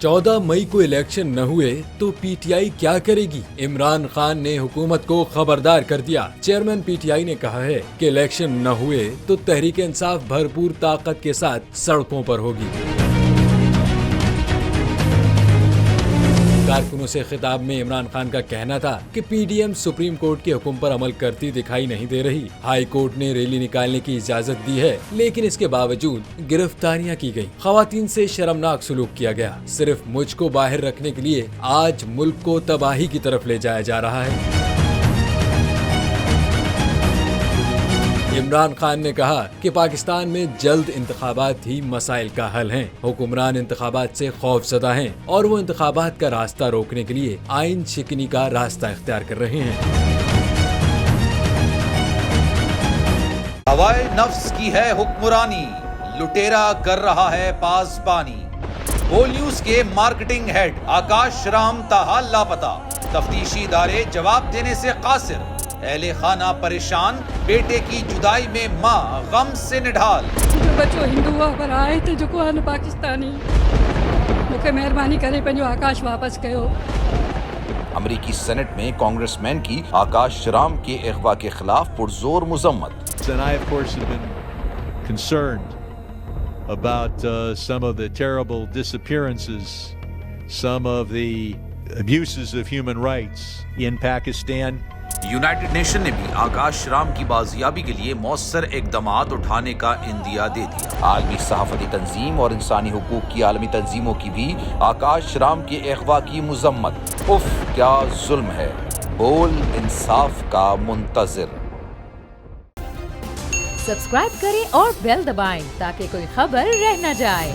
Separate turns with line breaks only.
14 मई को इलेक्शन न हुए तो पीटीआई क्या करेगी? इमरान खान ने हुकूमत को खबरदार कर दिया। चेयरमैन पीटीआई ने कहा है कि इलेक्शन न हुए तो तहरीक इंसाफ भरपूर ताकत के साथ सड़कों पर होगी। कारकुनों से खिताब में इमरान खान का कहना था कि पीडीएम सुप्रीम कोर्ट के हुक्म पर अमल करती दिखाई नहीं दे रही। हाई कोर्ट ने रैली निकालने की इजाजत दी है, लेकिन इसके बावजूद गिरफ्तारियां की गई, खवातीन से शर्मनाक सलूक किया गया। सिर्फ मुझको बाहर रखने के लिए आज मुल्क को तबाही की तरफ ले जाया जा रहा है। इमरान खान ने कहा कि पाकिस्तान में जल्द इंतखाबात ही मसाइल का हल हैं। हुक्मरान इंतखाबात से खौफजदा हैं और वो इंतखाबात का रास्ता रोकने के लिए आइन शिकनी का रास्ता इख्तियार कर रहे हैं।
हवाए नफ्स की है हुक्मरानी, लुटेरा कर रहा है पासबानी। बोल न्यूज के मार्केटिंग हेड आकाश राम ताहा लापता, तफ्तीशी इदारे जवाब देने से कासिर। अहले खाना परेशान, बेटे की जुदाई में माँ गम से निढाल।
जो बच्चो हिंदू पर आए थे जो को पाकिस्तानी, मुझे मेहरबानी करे पंहिंजो आकाश वापस कयो।
अमरीकी सेनेट में कांग्रेसमैन की आकाश राम के अगवा के खिलाफ पुरजोर मुजम्मत।
And I, of course, have been concerned about some of the terrible disappearances, some of the abuses of human rights in Pakistan.
United nation ने भी आकाश राम की बाजियाबी के लिए मौसर इकदामात उठाने का इंदिया दे दिया। आलमी सहाफती तंजीम और इंसानी हुकूक की आलमी तंजीमों की भी आकाश राम के अगवा की मुजम्मत। उफ क्या जुल्म है, बोल इंसाफ का मुंतजिर।
सब्सक्राइब करें और बेल दबाएं ताकि कोई खबर रह न जाए।